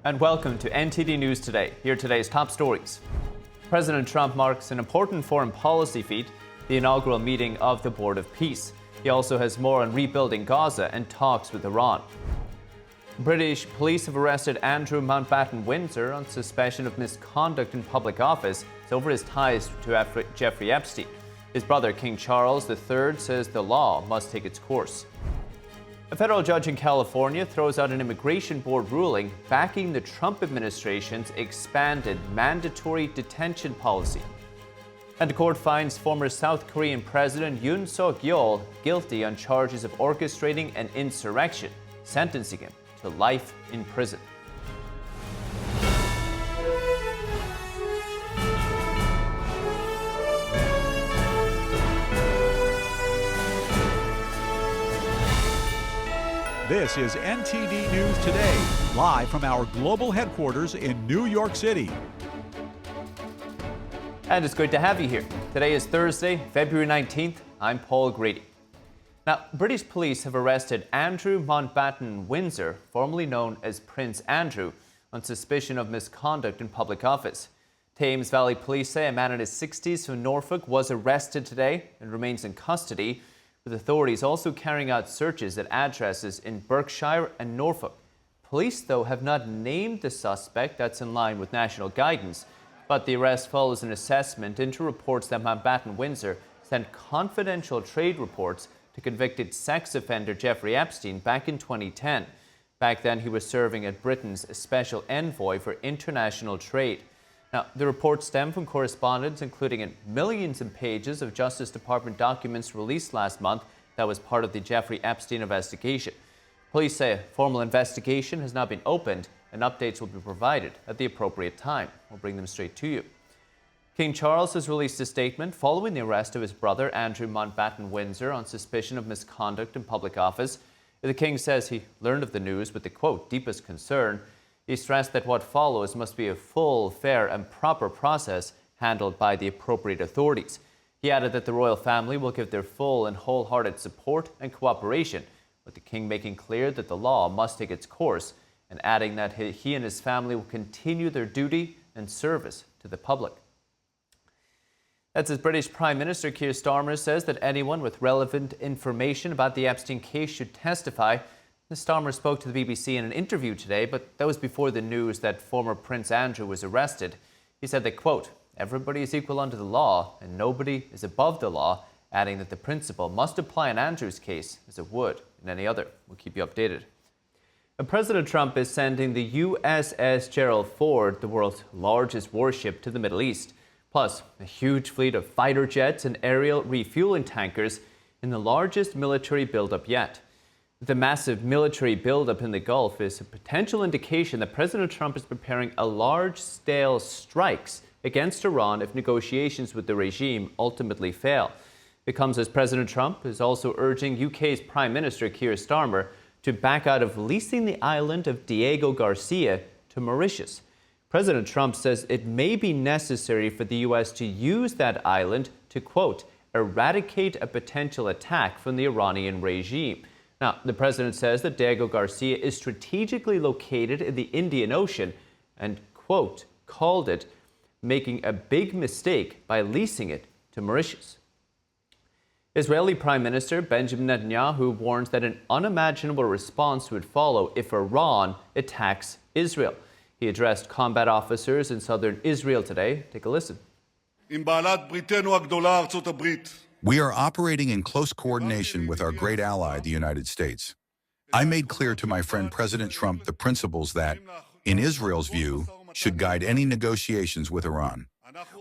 And welcome to NTD News Today. Here are today's top stories. President Trump marks an important foreign policy feat, the inaugural meeting of the Board of Peace. He also has more on rebuilding Gaza and talks with Iran. British police have arrested Andrew Mountbatten-Windsor on suspicion of misconduct in public office over his ties to Jeffrey Epstein. His brother, King Charles III, says the law must take its course. A federal judge in California throws out an immigration board ruling backing the Trump administration's expanded mandatory detention policy. And the court finds former South Korean President Yoon Suk-yeol guilty on charges of orchestrating an insurrection, sentencing him to life in prison. This is NTD News Today, live from our global headquarters in New York City. And it's good to have you here. Today is Thursday, February 19th. I'm Paul Grady. Now, British police have arrested Andrew Mountbatten-Windsor, formerly known as Prince Andrew, on suspicion of misconduct in public office. Thames Valley Police say a man in his 60s from Norfolk was arrested today and remains in custody, with authorities also carrying out searches at addresses in Berkshire and Norfolk. Police, though, have not named the suspect. That's in line with national guidance. But the arrest follows an assessment into reports that Mountbatten-Windsor sent confidential trade reports to convicted sex offender Jeffrey Epstein back in 2010. Back then, he was serving as Britain's special envoy for international trade. Now, the reports stem from correspondence including in millions of pages of Justice Department documents released last month that was part of the Jeffrey Epstein investigation. Police say a formal investigation has now been opened and updates will be provided at the appropriate time. We'll bring them straight to you. King Charles has released a statement following the arrest of his brother Andrew Mountbatten-Windsor on suspicion of misconduct in public office. The King says he learned of the news with the, quote, deepest concern. He stressed that what follows must be a full, fair and proper process handled by the appropriate authorities. He added that the royal family will give their full and wholehearted support and cooperation, with the King making clear that the law must take its course and adding that he and his family will continue their duty and service to the public. That's as British Prime Minister Keir Starmer says that anyone with relevant information about the Epstein case should testify. Starmer spoke to the BBC in an interview today, but that was before the news that former Prince Andrew was arrested. He said that, quote, everybody is equal under the law and nobody is above the law, adding that the principle must apply in Andrew's case as it would in any other. We'll keep you updated. And President Trump is sending the USS Gerald Ford, the world's largest warship, to the Middle East, plus a huge fleet of fighter jets and aerial refueling tankers in the largest military buildup yet. The massive military buildup in the Gulf is a potential indication that President Trump is preparing a large-scale strikes against Iran if negotiations with the regime ultimately fail. It comes as President Trump is also urging UK's Prime Minister Keir Starmer to back out of leasing the island of Diego Garcia to Mauritius. President Trump says it may be necessary for the U.S. to use that island to, quote, eradicate a potential attack from the Iranian regime. Now, the president says that Diego Garcia is strategically located in the Indian Ocean and, quote, called it making a big mistake by leasing it to Mauritius. Israeli Prime Minister Benjamin Netanyahu warns that an unimaginable response would follow if Iran attacks Israel. He addressed combat officers in southern Israel today. Take a listen. We are operating in close coordination with our great ally, the United States. I made clear to my friend President Trump the principles that, in Israel's view, should guide any negotiations with Iran.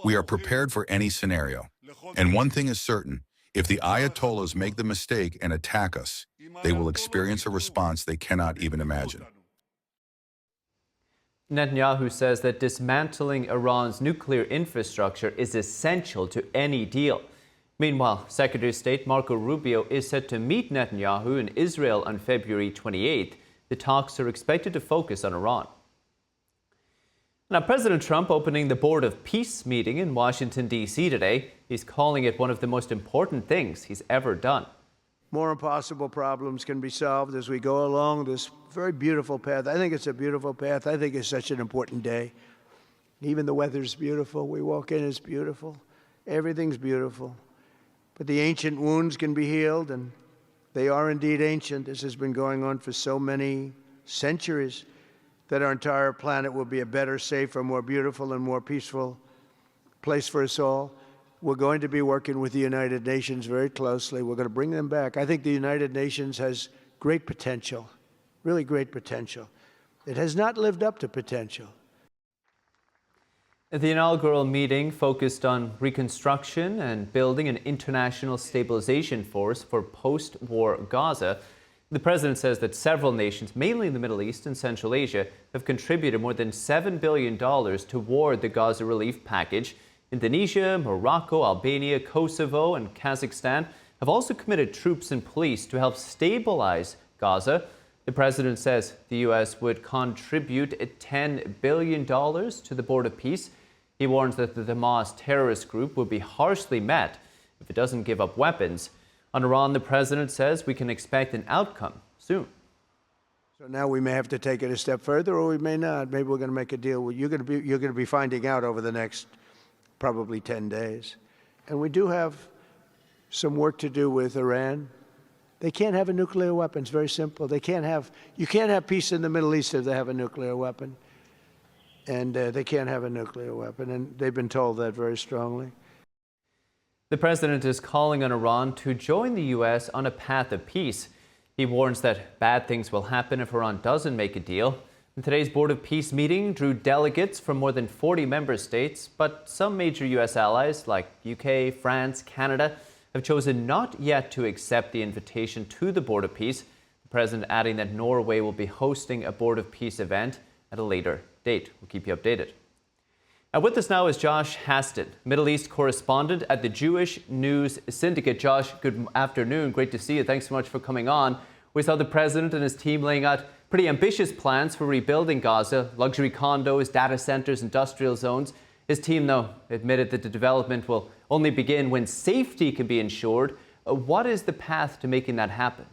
We are prepared for any scenario. And one thing is certain, if the Ayatollahs make the mistake and attack us, they will experience a response they cannot even imagine. Netanyahu says that dismantling Iran's nuclear infrastructure is essential to any deal. Meanwhile, Secretary of State Marco Rubio is set to meet Netanyahu in Israel on February 28th. The talks are expected to focus on Iran. Now, President Trump opening the Board of Peace meeting in Washington, D.C. today. He's calling it one of the most important things he's ever done. more impossible problems can be solved as we go along this very beautiful path. I think it's a beautiful path. I think it's such an important day. Even the weather's beautiful. We walk in, it's beautiful. Everything's beautiful. But the ancient wounds can be healed, and they are indeed ancient. This has been going on for so many centuries that our entire planet will be a better, safer, more beautiful, and more peaceful place for us all. We're going to be working with the United Nations very closely. We're going to bring them back. I think the United Nations has great potential, really great potential. It has not lived up to potential. The inaugural meeting focused on reconstruction and building an international stabilization force for post-war Gaza. The president says that several nations, mainly in the Middle East and Central Asia, have contributed more than $7 billion toward the Gaza relief package. Indonesia, Morocco, Albania, Kosovo, and Kazakhstan have also committed troops and police to help stabilize Gaza. The president says the U.S. would contribute $10 billion to the Board of Peace. He warns that the Hamas terrorist group will be harshly met if it doesn't give up weapons. On Iran, the president says we can expect an outcome soon. So now we may have to take it a step further, or we may not. Maybe we're going to make a deal. You're going to be finding out over the next probably 10 days. And we do have some work to do with Iran. They can't have a nuclear weapon. It's very simple. You can't have peace in the Middle East if they have a nuclear weapon. And they can't have a nuclear weapon. And they've been told that very strongly. The president is calling on Iran to join the U.S. on a path of peace. He warns that bad things will happen if Iran doesn't make a deal. And today's Board of Peace meeting drew delegates from more than 40 member states, but some major U.S. allies like UK, France, Canada have chosen not yet to accept the invitation to the Board of Peace. The president adding that Norway will be hosting a Board of Peace event at a later date. We'll keep you updated. Now with us now is Josh Haston, Middle East correspondent at the Jewish News Syndicate. Josh, good afternoon. Great to see you. Thanks so much for coming on. We saw the president and his team laying out pretty ambitious plans for rebuilding Gaza, luxury condos, data centers, industrial zones. His team, though, admitted that the development will only begin when safety can be ensured. What is the path to making that happen?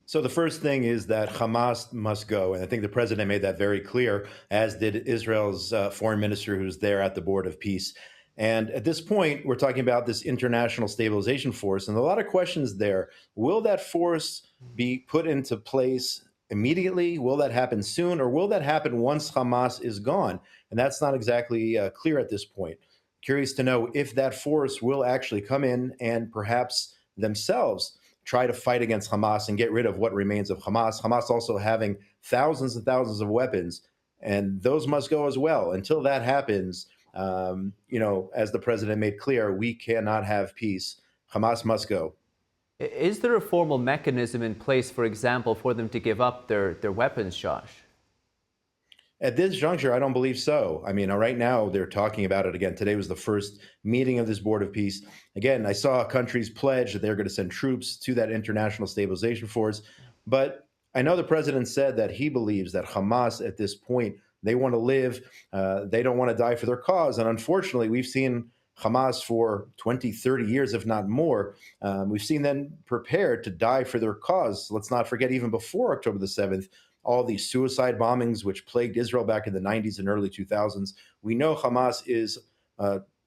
So the first thing is that Hamas must go. And I think the president made that very clear, as did Israel's foreign minister who's there at the Board of Peace. And at this point, we're talking about this international stabilization force, and a lot of questions there. Will that force be put into place immediately? Will that happen soon? Or will that happen once Hamas is gone? And that's not exactly clear at this point. Curious to know if that force will actually come in and perhaps themselves try to fight against Hamas and get rid of what remains of Hamas. Hamas also having thousands and thousands of weapons, and those must go as well. Until that happens, as the president made clear, we cannot have peace. Hamas must go. Is there a formal mechanism in place, for example, for them to give up their weapons, Josh? At this juncture, I don't believe so. I mean, right now they're talking about it again. Today was the first meeting of this Board of Peace. Again, I saw countries pledge that they're going to send troops to that international stabilization force. But I know the president said that he believes that Hamas at this point, they want to live. They don't want to die for their cause. And unfortunately, we've seen Hamas for 20, 30 years, if not more. We've seen them prepared to die for their cause. Let's not forget, even before October the 7th, all these suicide bombings which plagued Israel back in the 90s and early 2000s. We know Hamas is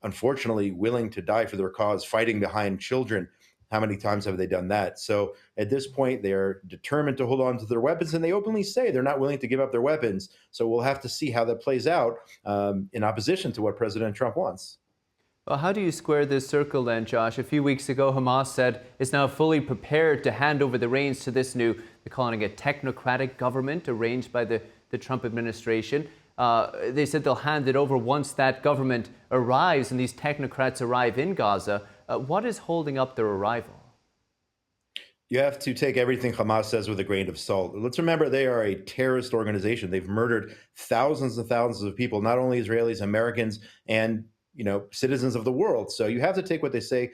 unfortunately willing to die for their cause, fighting behind children. How many times have they done that? So at this point, they're determined to hold on to their weapons, and they openly say they're not willing to give up their weapons. So we'll have to see how that plays out in opposition to what President Trump wants. Well, how do you square this circle then, Josh? A few weeks ago, Hamas said it's now fully prepared to hand over the reins to this new, they're calling it technocratic government arranged by the Trump administration. They said they'll hand it over once that government arrives and these technocrats arrive in Gaza. What is holding up their arrival? You have to take everything Hamas says with a grain of salt. Let's remember they are a terrorist organization. They've murdered thousands and thousands of people, not only Israelis, Americans, and citizens of the world. So you have to take what they say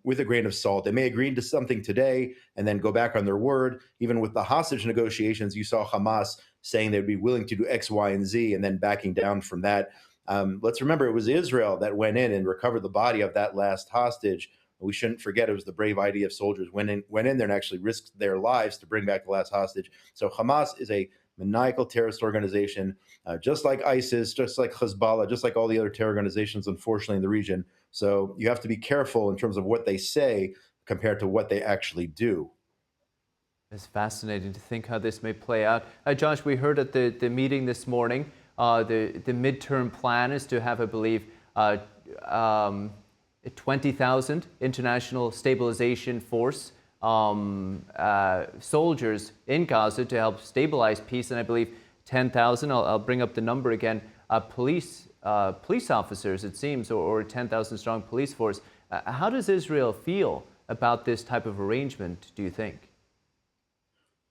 with a grain of salt. They may agree to something today and then go back on their word. Even with the hostage negotiations, you saw Hamas saying they'd be willing to do X, Y, and Z and then backing down from that. Let's remember it was Israel that went in and recovered the body of that last hostage We shouldn't forget it was the brave IDF soldiers went in there and actually risked their lives to bring back the last hostage. So Hamas is a maniacal terrorist organization, just like ISIS, just like Hezbollah, just like all the other terror organizations, unfortunately, in the region. So you have to be careful in terms of what they say compared to what they actually do. It's fascinating to think how this may play out. Josh, we heard at the meeting this morning, the midterm plan is to have, I believe, 20,000 international stabilization force soldiers in Gaza to help stabilize peace, and I believe 10,000, I'll bring up the number again, police officers, it seems, or 10,000 strong police force. How does Israel feel about this type of arrangement, do you think?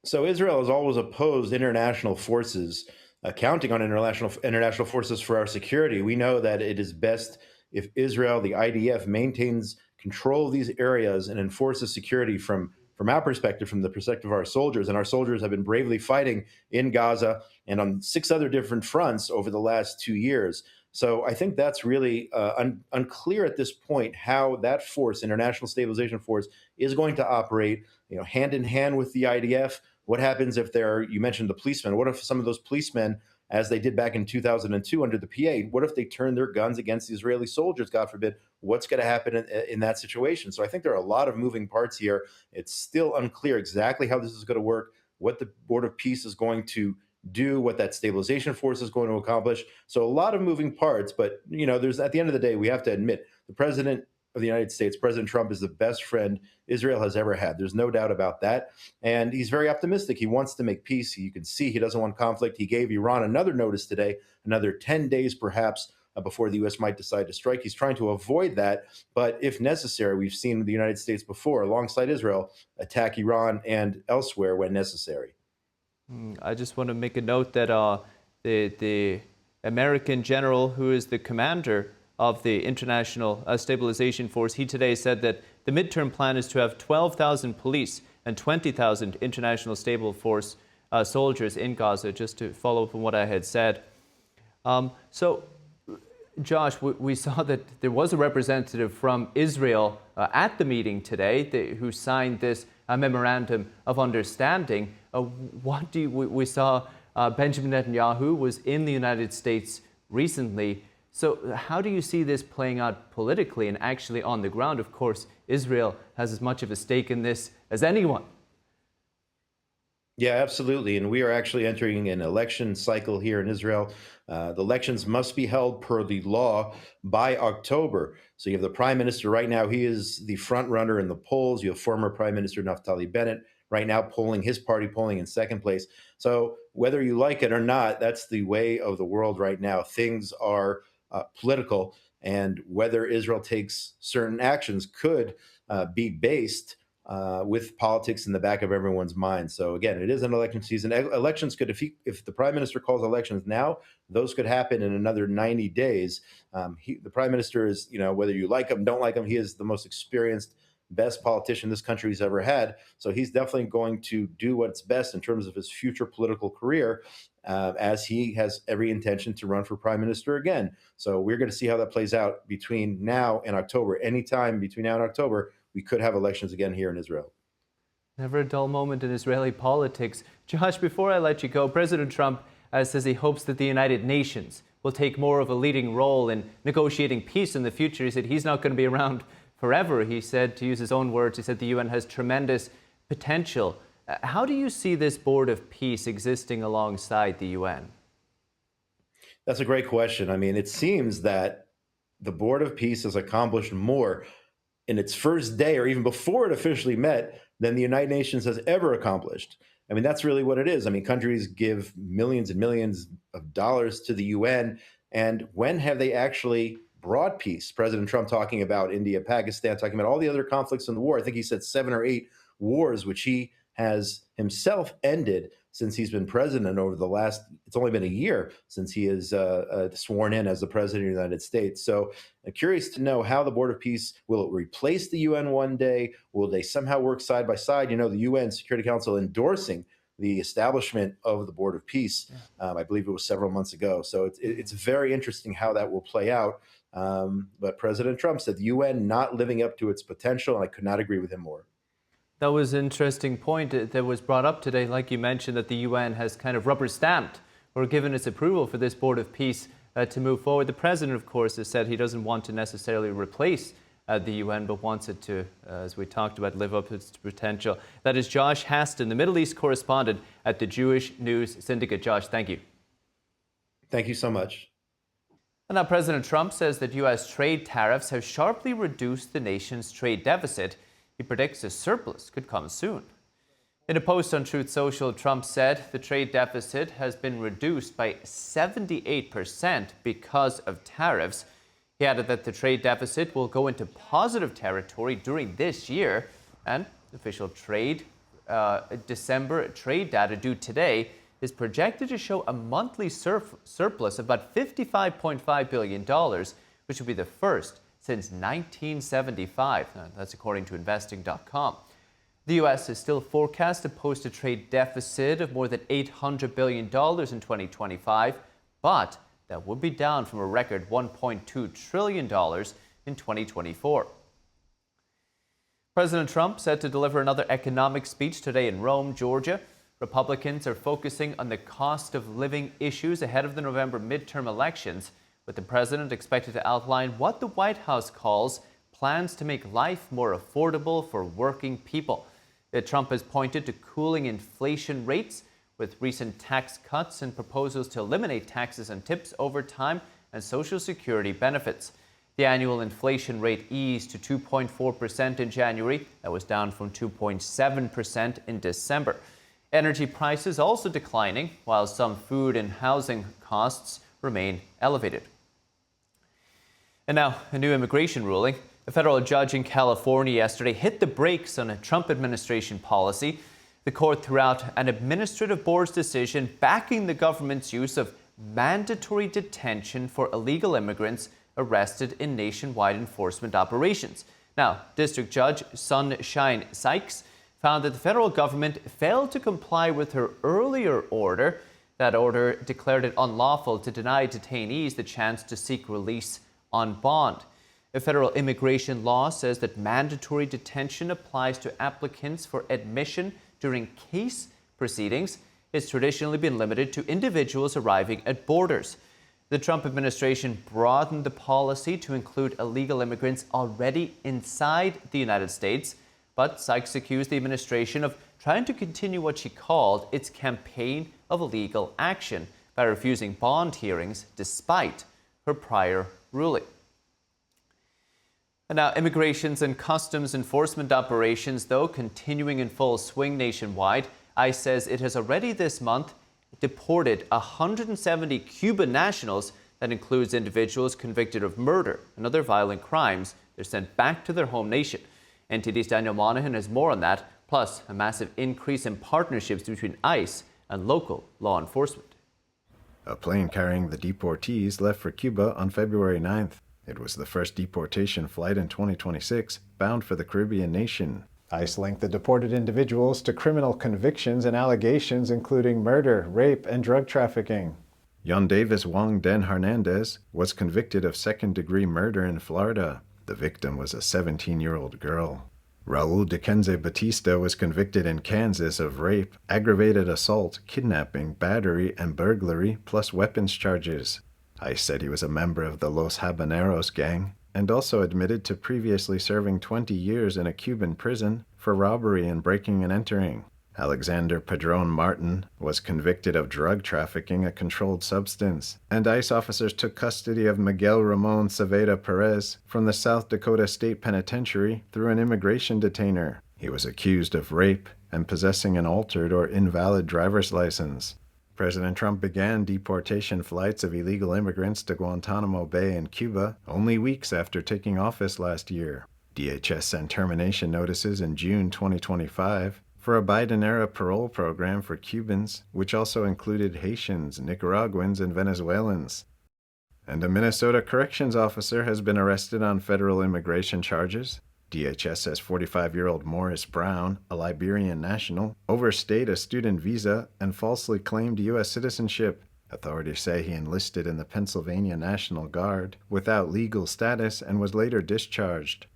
So Israel has always opposed international forces, counting on international forces for our security. We know that it is best if Israel, the IDF, maintains control of these areas and enforces security from our perspective, from the perspective of our soldiers. And our soldiers have been bravely fighting in Gaza and on 6 other different fronts over the last 2 years. So I think that's really unclear at this point how that force, international stabilization force, is going to operate, hand in hand with the IDF. What happens if you mentioned the policemen, what if some of those policemen, as they did back in 2002 under the PA, what if they turn their guns against the Israeli soldiers, God forbid? What's going to happen in that situation? So I think there are a lot of moving parts here. It's still unclear exactly how this is going to work, what the Board of Peace is going to do, what that stabilization force is going to accomplish. So a lot of moving parts, but there's, at the end of the day, we have to admit the president of the United States, President Trump, is the best friend Israel has ever had. There's no doubt about that. And he's very optimistic. He wants to make peace. You can see he doesn't want conflict. He gave Iran another notice today, another 10 days perhaps before the U.S. might decide to strike. He's trying to avoid that. But if necessary, we've seen the United States before, alongside Israel, attack Iran and elsewhere when necessary. I just want to make a note that the American general who is the commander of the International Stabilization Force, he today said that the midterm plan is to have 12,000 police and 20,000 international stable force soldiers in Gaza, just to follow up on what I had said. So, Josh, we saw that there was a representative from Israel at the meeting today who signed this memorandum of understanding. We saw Benjamin Netanyahu was in the United States recently. So how do you see this playing out politically and actually on the ground? Of course, Israel has as much of a stake in this as anyone. Yeah, absolutely. And we are actually entering an election cycle here in Israel. The elections must be held per the law by October. So you have the prime minister right now. He is the front runner in the polls. You have former Prime Minister Naftali Bennett right now his party polling in second place. So whether you like it or not, that's the way of the world right now. Things are political, and whether Israel takes certain actions could be based with politics in the back of everyone's mind. So again, it is an election season. Elections could, if the prime minister calls elections now, those could happen in another 90 days. The prime minister is, whether you like him, don't like him, he is the most experienced, best politician this country's ever had. So he's definitely going to do what's best in terms of his future political career, as he has every intention to run for prime minister again. So we're going to see how that plays out between now and October. Anytime between now and October, we could have elections again here in Israel. Never a dull moment in Israeli politics. Josh, before I let you go, President Trump says he hopes that the United Nations will take more of a leading role in negotiating peace in the future. He said he's not going to be around forever. He said, to use his own words, he said the UN has tremendous potential. How do you see this Board of Peace existing alongside the UN? That's a great question. I mean, it seems that the Board of Peace has accomplished more in its first day or even before it officially met than the United Nations has ever accomplished. I mean, that's really what it is. I mean, countries give millions and millions of dollars to the UN. And when have they actually brought peace? President Trump talking about India, Pakistan, talking about all the other conflicts in the war. I think he said 7 or 8 wars, which he has himself ended since he's been president over the last, it's only been a year since he is sworn in as the president of the United States. So I'm curious to know how the Board of Peace, will it replace the UN one day? Will they somehow work side by side? The UN Security Council endorsing the establishment of the Board of Peace. I believe it was several months ago. So it's very interesting how that will play out. But President Trump said the UN not living up to its potential, and I could not agree with him more. That was an interesting point that was brought up today, like you mentioned, that the UN has kind of rubber stamped or given its approval for this Board of Peace to move forward. The president, of course, has said he doesn't want to necessarily replace the UN, but wants it to, as we talked about, live up to its potential. That is Josh Haston, the Middle East correspondent at the Jewish News Syndicate. Josh, thank you. Thank you so much. And now President Trump says that U.S. trade tariffs have sharply reduced the nation's trade deficit. He predicts a surplus could come soon. In a post on Truth Social, Trump said the trade deficit has been reduced by 78% because of tariffs. He added that the trade deficit will go into positive territory during this year, and official December trade data due today is projected to show a monthly surplus of about $55.5 billion, which will be the first since 1975. That's according to investing.com. The U.S. is still forecast to post a trade deficit of more than $800 billion in 2025, but that would be down from a record $1.2 trillion in 2024. President Trump set to deliver another economic speech today in Rome, Georgia. Republicans are focusing on the cost of living issues ahead of the November midterm elections, with the president expected to outline what the White House calls plans to make life more affordable for working people. Trump has pointed to cooling inflation rates with recent tax cuts and proposals to eliminate taxes and tips over time and Social Security benefits. The annual inflation rate eased to 2.4% in January. That was down from 2.7% in December. Energy prices also declining, while some food and housing costs remain elevated. And now, a new immigration ruling. A federal judge in California yesterday hit the brakes on a Trump administration policy. The court threw out an administrative board's decision backing the government's use of mandatory detention for illegal immigrants arrested in nationwide enforcement operations. Now, District Judge Sunshine Sykes found that the federal government failed to comply with her earlier order. That order declared it unlawful to deny detainees the chance to seek release on bond. The federal immigration law says that mandatory detention applies to applicants for admission during case proceedings. It's traditionally been limited to individuals arriving at borders. The Trump administration broadened the policy to include illegal immigrants already inside the United States, but Sykes accused the administration of trying to continue what she called its campaign of illegal action by refusing bond hearings despite her prior ruling. And now, immigrations and customs enforcement operations, though, continuing in full swing nationwide. ICE says it has already this month deported 170 Cuban nationals. That includes individuals convicted of murder and other violent crimes. They're sent back to their home nation. NTD's Daniel Monahan has more on that, plus a massive increase in partnerships between ICE and local law enforcement. A plane carrying the deportees left for Cuba on February 9th. It was the first deportation flight in 2026 bound for the Caribbean nation. ICE linked the deported individuals to criminal convictions and allegations including murder, rape, and drug trafficking. Yon Davis Wong Den Hernandez was convicted of second-degree murder in Florida. The victim was a 17-year-old girl. Raul Dikenze Batista was convicted in Kansas of rape, aggravated assault, kidnapping, battery, and burglary, plus weapons charges. ICE said he was a member of the Los Habaneros gang and also admitted to previously serving 20 years in a Cuban prison for robbery and breaking and entering. Alexander Padron Martin was convicted of drug trafficking, a controlled substance, and ICE officers took custody of Miguel Ramon Saveda Perez from the South Dakota State Penitentiary through an immigration detainer. He was accused of rape and possessing an altered or invalid driver's license. President Trump began deportation flights of illegal immigrants to Guantanamo Bay in Cuba only weeks after taking office last year. DHS sent termination notices in June 2025 for a Biden-era parole program for Cubans, which also included Haitians, Nicaraguans, and Venezuelans. And a Minnesota corrections officer has been arrested on federal immigration charges. DHS says 45-year-old Morris Brown, a Liberian national, overstayed a student visa and falsely claimed U.S. citizenship. Authorities say he enlisted in the Pennsylvania National Guard without legal status and was later discharged.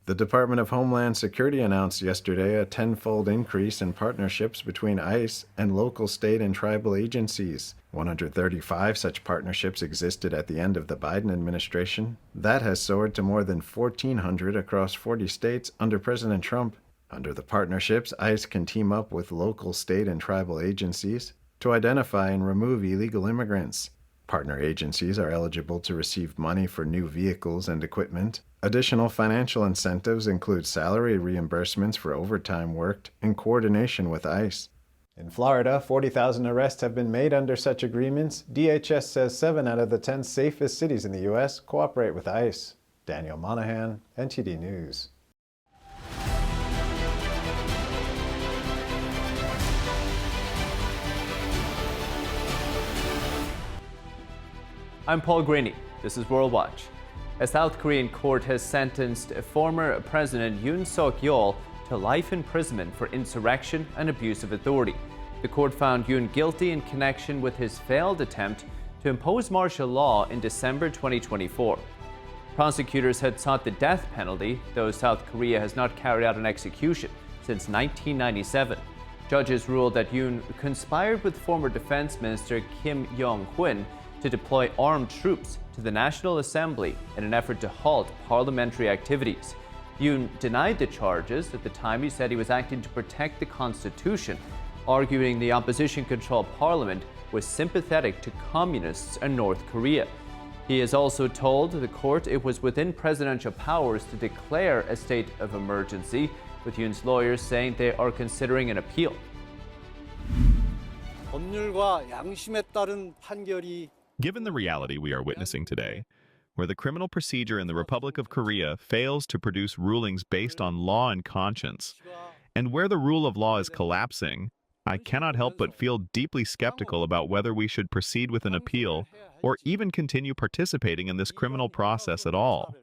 The Department of Homeland Security announced yesterday a tenfold increase in partnerships between ICE and local state and tribal agencies. 135 such partnerships existed at the end of the Biden administration. That has soared to more than 1,400 across 40 states under President Trump. Under the partnerships, ICE can team up with local state and tribal agencies to identify and remove illegal immigrants. Partner agencies are eligible to receive money for new vehicles and equipment. Additional financial incentives include salary reimbursements for overtime worked in coordination with ICE. In Florida, 40,000 arrests have been made under such agreements. DHS says 7 out of the 10 safest cities in the U.S. cooperate with ICE. Daniel Monahan, NTD News. I'm Paul Graney. This is World Watch. A South Korean court has sentenced former President Yoon Suk-yeol to life imprisonment for insurrection and abuse of authority. The court found Yoon guilty in connection with his failed attempt to impose martial law in December 2024. Prosecutors had sought the death penalty, though South Korea has not carried out an execution since 1997. Judges ruled that Yoon conspired with former Defense Minister Kim Yong-hun to deploy armed troops to the National Assembly in an effort to halt parliamentary activities. Yoon denied the charges. At the time, he said he was acting to protect the Constitution, arguing the opposition-controlled parliament was sympathetic to communists and North Korea. He has also told the court it was within presidential powers to declare a state of emergency, with Yoon's lawyers saying they are considering an appeal. 법률과 양심에 따른 판결이 Given the reality we are witnessing today, where the criminal procedure in the Republic of Korea fails to produce rulings based on law and conscience, and where the rule of law is collapsing, I cannot help but feel deeply skeptical about whether we should proceed with an appeal or even continue participating in this criminal process at all.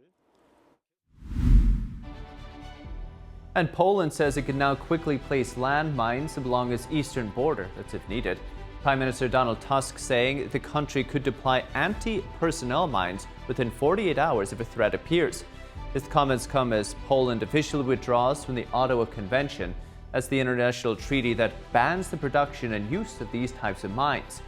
And Poland says it can now quickly place landmines along its eastern border, that's if needed. Prime Minister Donald Tusk saying the country could deploy anti-personnel mines within 48 hours if a threat appears. His comments come as Poland officially withdraws from the Ottawa Convention as the international treaty that bans the production and use of these types of mines.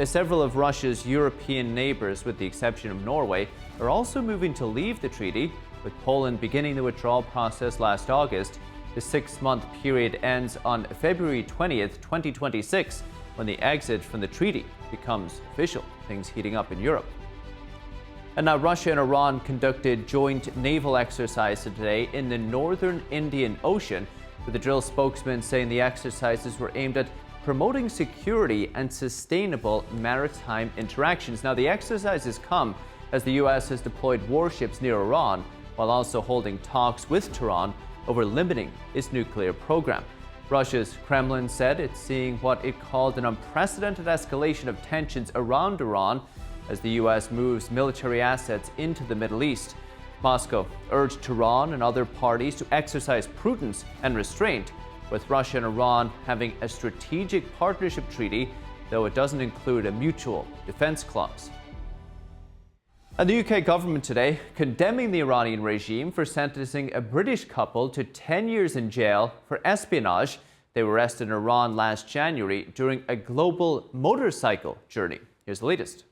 Several of Russia's European neighbors, with the exception of Norway, are also moving to leave the treaty, with Poland beginning the withdrawal process last August. The 6-month period ends on February 20th, 2026, when the exit from the treaty becomes official, things heating up in Europe. And now Russia and Iran conducted joint naval exercises today in the northern Indian Ocean, with the drill spokesman saying the exercises were aimed at promoting security and sustainable maritime interactions. Now, the exercises come as the U.S. has deployed warships near Iran, while also holding talks with Tehran over limiting its nuclear program. Russia's Kremlin said it's seeing what it called an unprecedented escalation of tensions around Iran as the U.S. moves military assets into the Middle East. Moscow urged Tehran and other parties to exercise prudence and restraint, with Russia and Iran having a strategic partnership treaty, though it doesn't include a mutual defense clause. And the UK government today condemning the Iranian regime for sentencing a British couple to 10 years in jail for espionage. They were arrested in Iran last January during a global motorcycle journey. Here's the latest.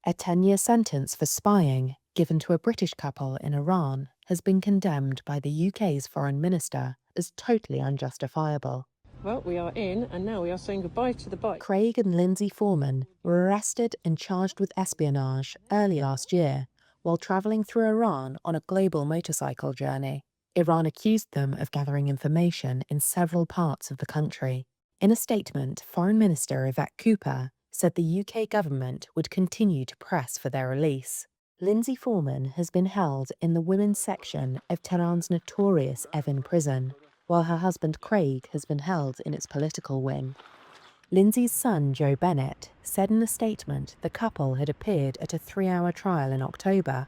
A 10-year sentence for spying given to a British couple in Iran has been condemned by the UK's foreign minister as totally unjustifiable. Well, we are in, and now we are saying goodbye to the bike. Craig and Lindsay Foreman were arrested and charged with espionage early last year while travelling through Iran on a global motorcycle journey. Iran accused them of gathering information in several parts of the country. In a statement, Foreign Minister Yvette Cooper said the UK government would continue to press for their release. Lindsay Foreman has been held in the women's section of Tehran's notorious Evin prison, while her husband Craig has been held in its political wing. Lindsay's son, Joe Bennett, said in a statement the couple had appeared at a 3-hour trial in October.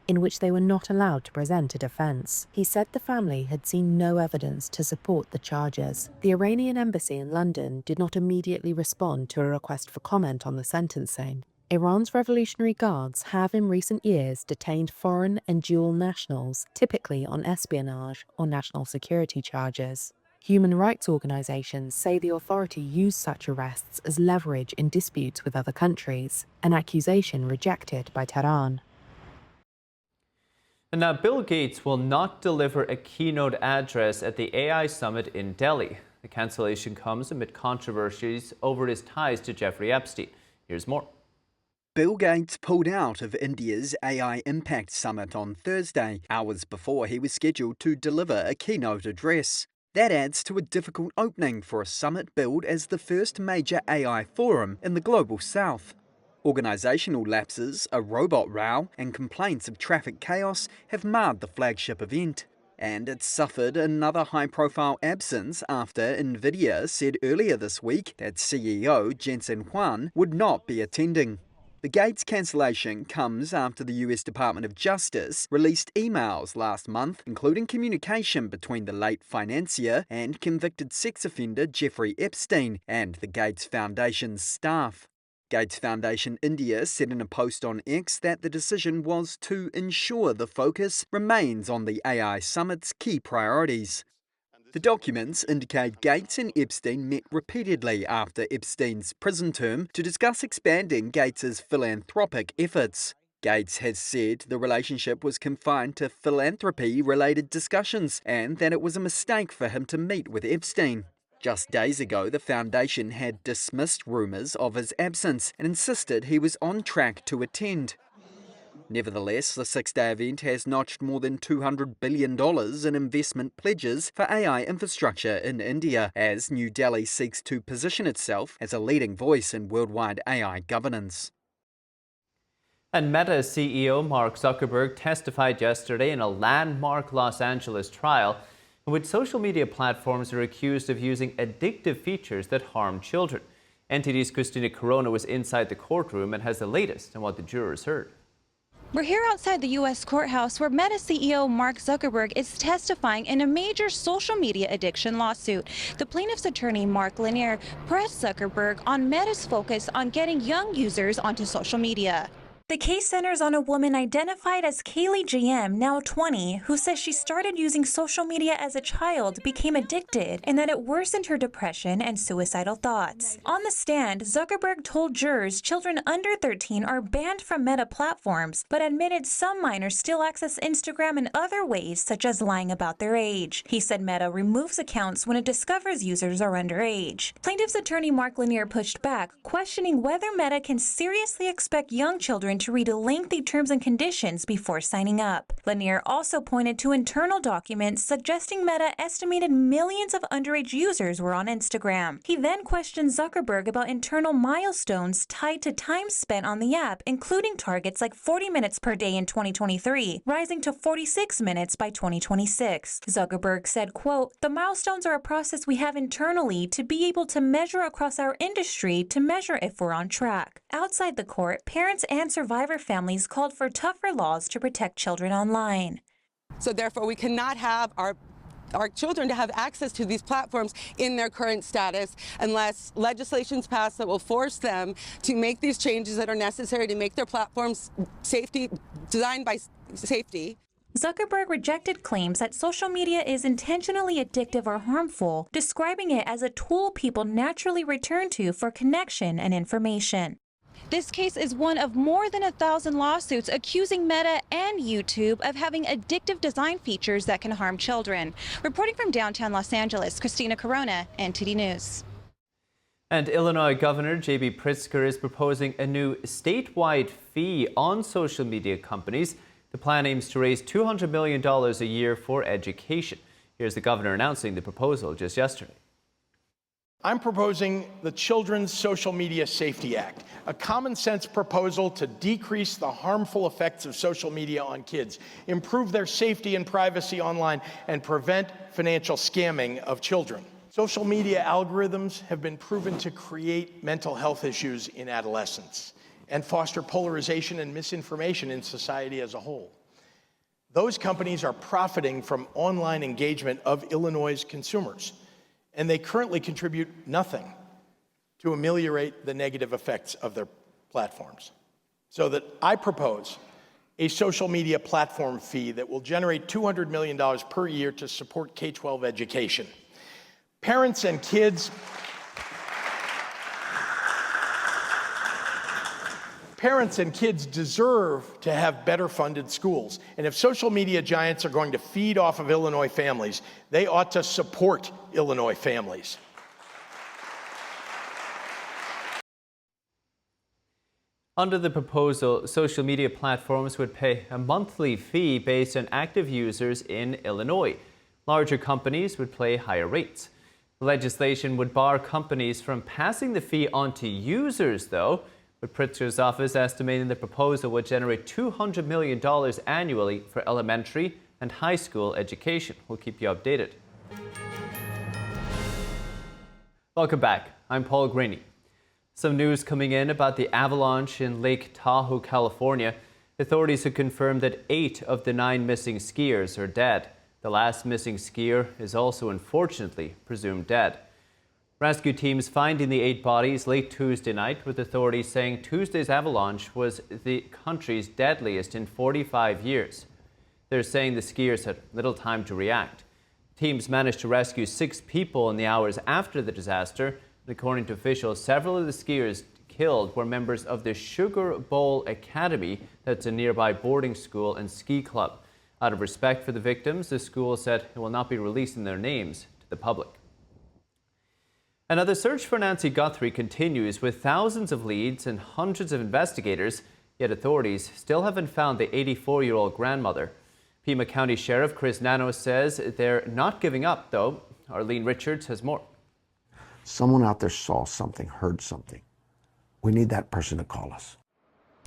in which they were not allowed to present a defense. He said the family had seen no evidence to support the charges. The Iranian embassy in London did not immediately respond to a request for comment on the sentencing. Iran's Revolutionary Guards have in recent years detained foreign and dual nationals, typically on espionage or national security charges. Human rights organizations say the authority used such arrests as leverage in disputes with other countries, an accusation rejected by Tehran. And now Bill Gates will not deliver a keynote address at the AI summit in Delhi. The cancellation comes amid controversies over his ties to Jeffrey Epstein. Here's more. Bill Gates pulled out of India's AI Impact Summit on Thursday, hours before he was scheduled to deliver a keynote address. That adds to a difficult opening for a summit billed as the first major AI forum in the global south. Organisational lapses, a robot row, and complaints of traffic chaos have marred the flagship event. And it suffered another high-profile absence after Nvidia said earlier this week that CEO Jensen Huang would not be attending. The Gates cancellation comes after the US Department of Justice released emails last month, including communication between the late financier and convicted sex offender Jeffrey Epstein and the Gates Foundation's staff. Gates Foundation India said in a post on X that the decision was to ensure the focus remains on the AI Summit's key priorities. The documents indicate Gates and Epstein met repeatedly after Epstein's prison term to discuss expanding Gates's philanthropic efforts. Gates has said the relationship was confined to philanthropy-related discussions and that it was a mistake for him to meet with Epstein. Just days ago, the foundation had dismissed rumours of his absence and insisted he was on track to attend. Nevertheless, the six-day event has notched more than $200 billion in investment pledges for AI infrastructure in India, as New Delhi seeks to position itself as a leading voice in worldwide AI governance. And Meta CEO Mark Zuckerberg testified yesterday in a landmark Los Angeles trial in which social media platforms are accused of using addictive features that harm children. NTD's Christina Corona was inside the courtroom and has the latest on what the jurors heard. We're here outside the U.S. courthouse where Meta CEO Mark Zuckerberg is testifying in a major social media addiction lawsuit. The plaintiff's attorney, Mark Lanier, pressed Zuckerberg on Meta's focus on getting young users onto social media. The case centers on a woman identified as Kaylee GM, now 20, who says she started using social media as a child, became addicted, and that it worsened her depression and suicidal thoughts. On the stand, Zuckerberg told jurors children under 13 are banned from Meta platforms, but admitted some minors still access Instagram in other ways, such as lying about their age. He said Meta removes accounts when it discovers users are underage. Plaintiff's attorney Mark Lanier pushed back, questioning whether Meta can seriously expect young children to read lengthy terms and conditions before signing up. Lanier also pointed to internal documents suggesting Meta estimated millions of underage users were on Instagram. He then questioned Zuckerberg about internal milestones tied to time spent on the app, including targets like 40 minutes per day in 2023, rising to 46 minutes by 2026. Zuckerberg said, quote, "The milestones are a process we have internally to be able to measure across our industry to measure if we're on track." Outside the court, parents and survivor families called for tougher laws to protect children online. So therefore, we cannot have our children to have access to these platforms in their current status unless legislation's passed that will force them to make these changes that are necessary to make their platforms designed by safety. Zuckerberg rejected claims that social media is intentionally addictive or harmful, describing it as a tool people naturally return to for connection and information. This case is one of more than 1,000 lawsuits accusing Meta and YouTube of having addictive design features that can harm children. Reporting from downtown Los Angeles, Christina Corona, NTD News. And Illinois Governor J.B. Pritzker is proposing a new statewide fee on social media companies. The plan aims to raise $200 million a year for education. Here's the governor announcing the proposal just yesterday. I'm proposing the Children's Social Media Safety Act, a common-sense proposal to decrease the harmful effects of social media on kids, improve their safety and privacy online, and prevent financial scamming of children. Social media algorithms have been proven to create mental health issues in adolescents and foster polarization and misinformation in society as a whole. Those companies are profiting from online engagement of Illinois' consumers, and they currently contribute nothing to ameliorate the negative effects of their platforms. So that I propose a social media platform fee that will generate $200 million per year to support K-12 education. Parents and kids deserve to have better funded schools. And if social media giants are going to feed off of Illinois families, they ought to support Illinois families. Under the proposal, social media platforms would pay a monthly fee based on active users in Illinois. Larger companies would pay higher rates. The legislation would bar companies from passing the fee on to users, though, with Pritzker's office estimating the proposal would generate $200 million annually for elementary and high school education. We'll keep you updated. Welcome back. I'm Paul Graney. Some news coming in about the avalanche in Lake Tahoe, California. Authorities have confirmed that 8 of the 9 missing skiers are dead. The last missing skier is also unfortunately presumed dead. Rescue teams finding the 8 bodies late Tuesday night, with authorities saying Tuesday's avalanche was the country's deadliest in 45 years. They're saying the skiers had little time to react. Teams managed to rescue 6 people in the hours after the disaster. According to officials, several of the skiers killed were members of the Sugar Bowl Academy, that's a nearby boarding school and ski club. Out of respect for the victims, the school said it will not be releasing their names to the public. Another search for Nancy Guthrie continues with thousands of leads and hundreds of investigators, yet authorities still haven't found the 84-year-old grandmother. Pima County Sheriff Chris Nano says they're not giving up, though. Arlene Richards has more. Someone out there saw something, heard something. We need that person to call us.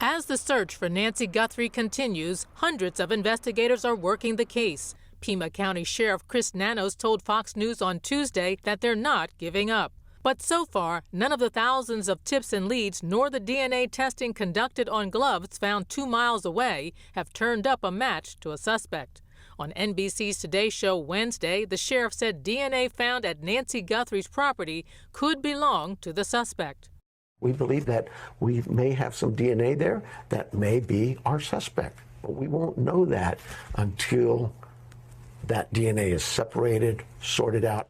As the search for Nancy Guthrie continues, hundreds of investigators are working the case. Pima County Sheriff Chris Nanos told Fox News on Tuesday that they're not giving up. But so far, none of the thousands of tips and leads nor the DNA testing conducted on gloves found 2 miles away have turned up a match to a suspect. On NBC's Today Show Wednesday, the sheriff said DNA found at Nancy Guthrie's property could belong to the suspect. We believe that we may have some DNA there that may be our suspect, but we won't know that until that DNA is separated, sorted out.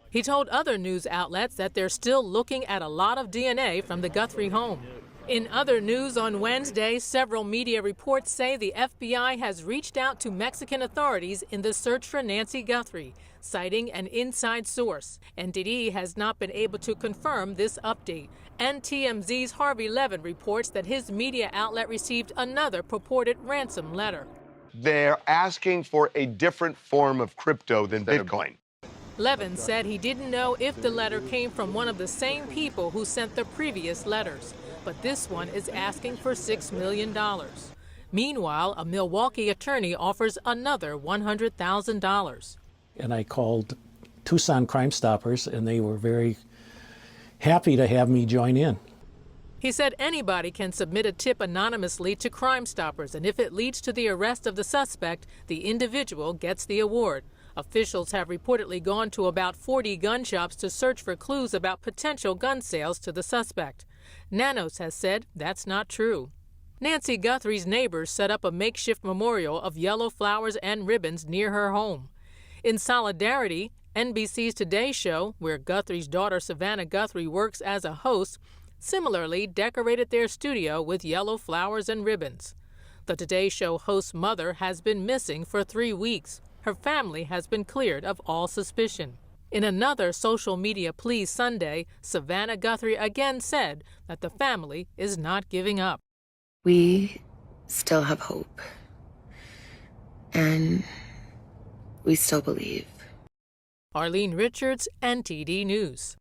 He told other news outlets that they're still looking at a lot of DNA from the Guthrie home. In other news on Wednesday, several media reports say the FBI has reached out to Mexican authorities in the search for Nancy Guthrie, citing an inside source. NTD has not been able to confirm this update. NTMZ's Harvey Levin reports that his media outlet received another purported ransom letter. They're asking for a different form of crypto than Bitcoin. Levin said he didn't know if the letter came from one of the same people who sent the previous letters, but this one is asking for $6 million. Meanwhile, a Milwaukee attorney offers another $100,000. And I called Tucson Crime Stoppers, and they were very happy to have me join in. He said anybody can submit a tip anonymously to Crime Stoppers, and if it leads to the arrest of the suspect, the individual gets the award. Officials have reportedly gone to about 40 gun shops to search for clues about potential gun sales to the suspect. Nanos has said that's not true. Nancy Guthrie's neighbors set up a makeshift memorial of yellow flowers and ribbons near her home. In solidarity, NBC's Today Show, where Guthrie's daughter Savannah Guthrie works as a host, similarly decorated their studio with yellow flowers and ribbons. The Today Show host's mother has been missing for 3 weeks. Her family has been cleared of all suspicion. In another social media plea Sunday, Savannah Guthrie again said that the family is not giving up. We still have hope. And we still believe. Arlene Richards, NTD News.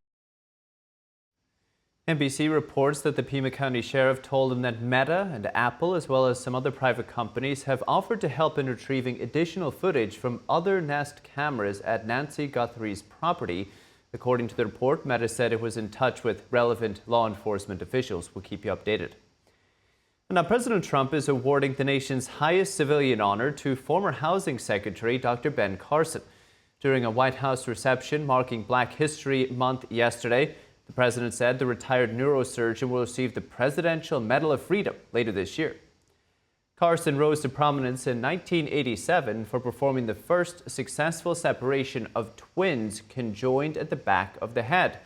NBC reports that the Pima County Sheriff told him that Meta and Apple, as well as some other private companies, have offered to help in retrieving additional footage from other Nest cameras at Nancy Guthrie's property. According to the report, Meta said it was in touch with relevant law enforcement officials. We'll keep you updated. Now, President Trump is awarding the nation's highest civilian honor to former Housing Secretary Dr. Ben Carson. During a White House reception marking Black History Month yesterday, the president said the retired neurosurgeon will receive the Presidential Medal of Freedom later this year. Carson rose to prominence in 1987 for performing the first successful separation of twins conjoined at the back of the head.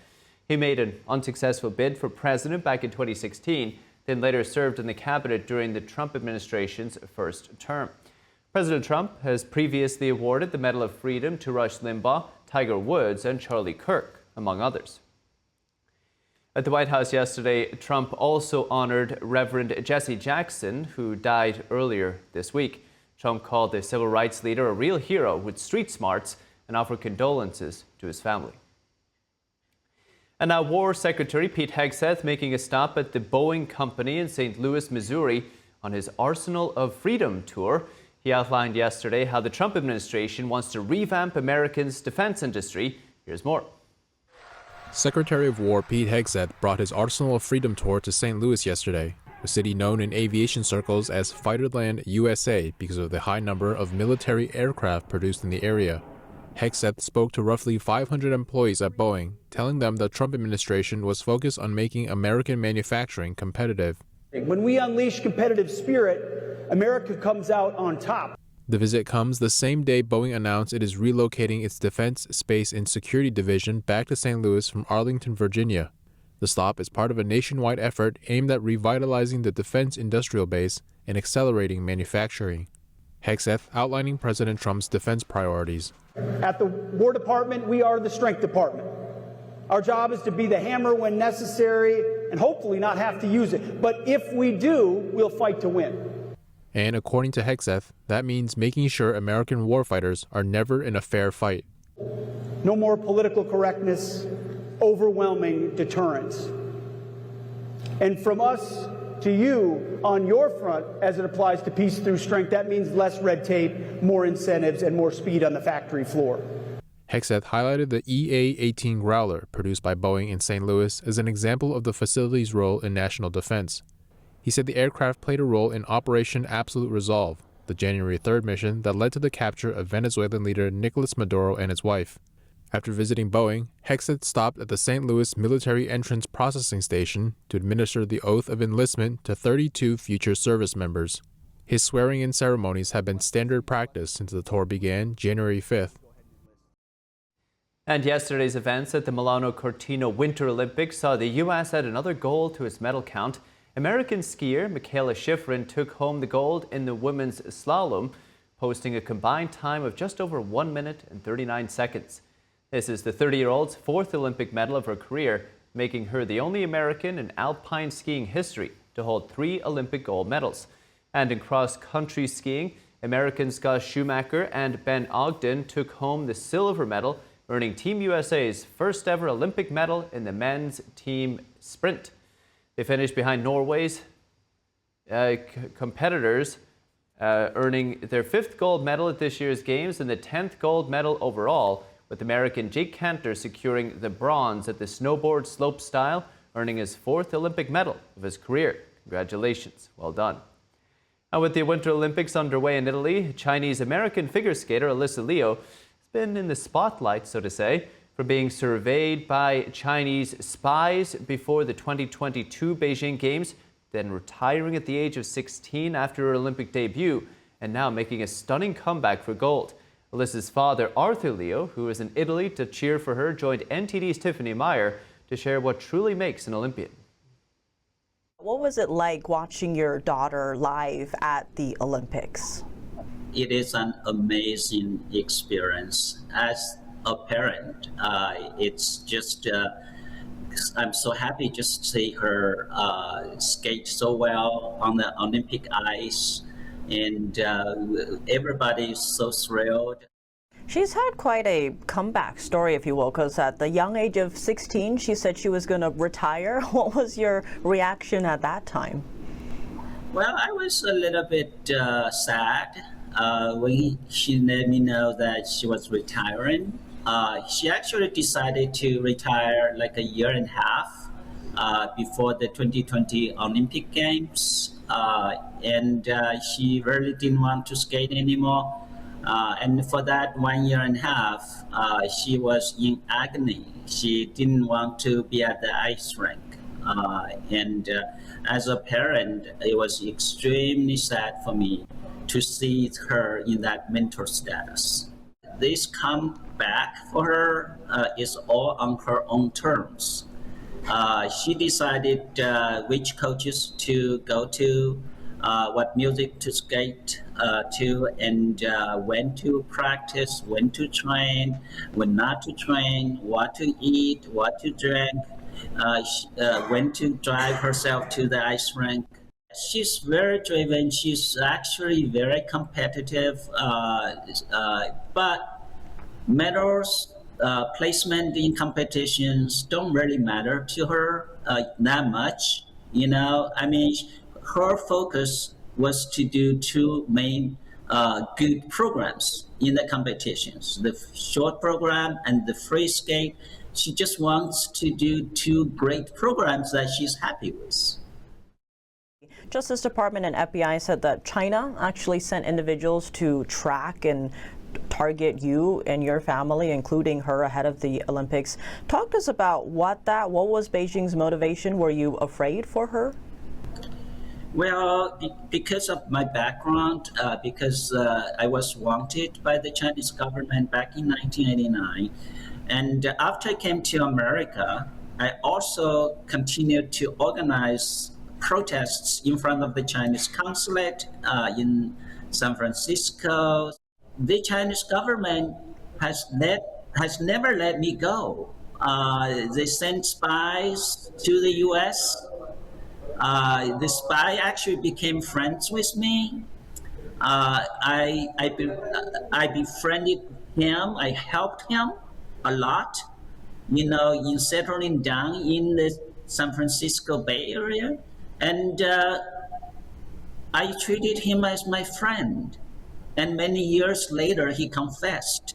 He made an unsuccessful bid for president back in 2016, then later served in the cabinet during the Trump administration's first term. President Trump has previously awarded the Medal of Freedom to Rush Limbaugh, Tiger Woods, and Charlie Kirk, among others. At the White House yesterday, Trump also honored Reverend Jesse Jackson, who died earlier this week. Trump called the civil rights leader a real hero with street smarts and offered condolences to his family. And now War Secretary Pete Hegseth making a stop at the Boeing company in St. Louis, Missouri on his Arsenal of Freedom tour. He outlined yesterday how the Trump administration wants to revamp Americans' defense industry. Here's more. Secretary of War Pete Hegseth brought his Arsenal of Freedom tour to St. Louis yesterday, a city known in aviation circles as Fighterland, USA, because of the high number of military aircraft produced in the area. Hegseth spoke to roughly 500 employees at Boeing, telling them the Trump administration was focused on making American manufacturing competitive. When we unleash competitive spirit, America comes out on top. The visit comes the same day Boeing announced it is relocating its Defense, Space, and Security Division back to St. Louis from Arlington, Virginia. The stop is part of a nationwide effort aimed at revitalizing the defense industrial base and accelerating manufacturing. Hegseth outlining President Trump's defense priorities. At the War Department, we are the Strength Department. Our job is to be the hammer when necessary and hopefully not have to use it. But if we do, we'll fight to win. And according to Hegseth, that means making sure American warfighters are never in a fair fight. No more political correctness, overwhelming deterrence. And from us to you on your front, as it applies to peace through strength, that means less red tape, more incentives, and more speed on the factory floor. Hegseth highlighted the EA-18 Growler produced by Boeing in St. Louis as an example of the facility's role in national defense. He said the aircraft played a role in Operation Absolute Resolve, the January 3rd mission that led to the capture of Venezuelan leader Nicolas Maduro and his wife. After visiting Boeing, Hegseth stopped at the St. Louis Military Entrance Processing Station to administer the oath of enlistment to 32 future service members. His swearing-in ceremonies have been standard practice since the tour began January 5th. And yesterday's events at the Milano Cortina Winter Olympics saw the U.S. add another gold to its medal count. American skier Michaela Schifrin took home the gold in the women's slalom, posting a combined time of just over 1 minute and 39 seconds. This is the 30-year-old's fourth Olympic medal of her career, making her the only American in alpine skiing history to hold 3 Olympic gold medals. And in cross-country skiing, Americans Gus Schumacher and Ben Ogden took home the silver medal, earning Team USA's first ever Olympic medal in the men's team sprint. They finished behind Norway's competitors, earning their 5th gold medal at this year's Games and the 10th gold medal overall, with American Jake Cantor securing the bronze at the snowboard slopestyle, earning his 4th Olympic medal of his career. Congratulations. Well done. Now, with the Winter Olympics underway in Italy, Chinese-American figure skater Alysa has been in the spotlight, so to say, for being surveyed by Chinese spies before the 2022 Beijing Games, then retiring at the age of 16 after her Olympic debut, and now making a stunning comeback for gold. Alyssa's father, Arthur Leo, who is in Italy to cheer for her, joined NTD's Tiffany Meyer to share what truly makes an Olympian. What was it like watching your daughter live at the Olympics? It is an amazing experience. As a parent, it's just, I'm so happy just to see her skate so well on the Olympic ice, and everybody's so thrilled. She's had quite a comeback story, if you will, because at the young age of 16, she said she was going to retire. What was your reaction at that time? Well, I was a little bit sad when she let me know that she was retiring. She actually decided to retire like a year and a half before the 2020 Olympic Games, and she really didn't want to skate anymore. And for that 1.5 years, she was in agony. She didn't want to be at the ice rink. And as a parent, it was extremely sad for me to see her in that mental status. This comeback for her is all on her own terms. She decided which coaches to go to, what music to skate to, and when to practice, when to train, when not to train, what to eat, what to drink, when to drive herself to the ice rink. She's very driven. She's actually very competitive, but medals, placement in competitions don't really matter to her that much. You know, I mean, her focus was to do two main good programs in the competitions, the short program and the free skate. She just wants to do two great programs that she's happy with. Justice Department and FBI said that China actually sent individuals to track and target you and your family, including her, ahead of the Olympics. Talk to us about what was Beijing's motivation? Were you afraid for her? Well, because of my background, because I was wanted by the Chinese government back in 1989, and after I came to America, I also continued to organize protests in front of the Chinese consulate in San Francisco. The Chinese government has never let me go. They sent spies to the U.S. The spy actually became friends with me. I befriended him. I helped him a lot, you know, in settling down in the San Francisco Bay Area. And I treated him as my friend. And many years later, he confessed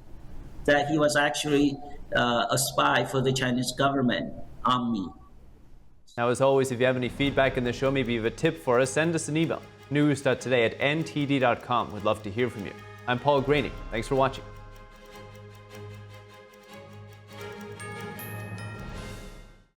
that he was actually a spy for the Chinese government on me. Now, as always, if you have any feedback in the show, maybe you have a tip for us, send us an email, news.today@ntd.com. We'd love to hear from you. I'm Paul Graney. Thanks for watching.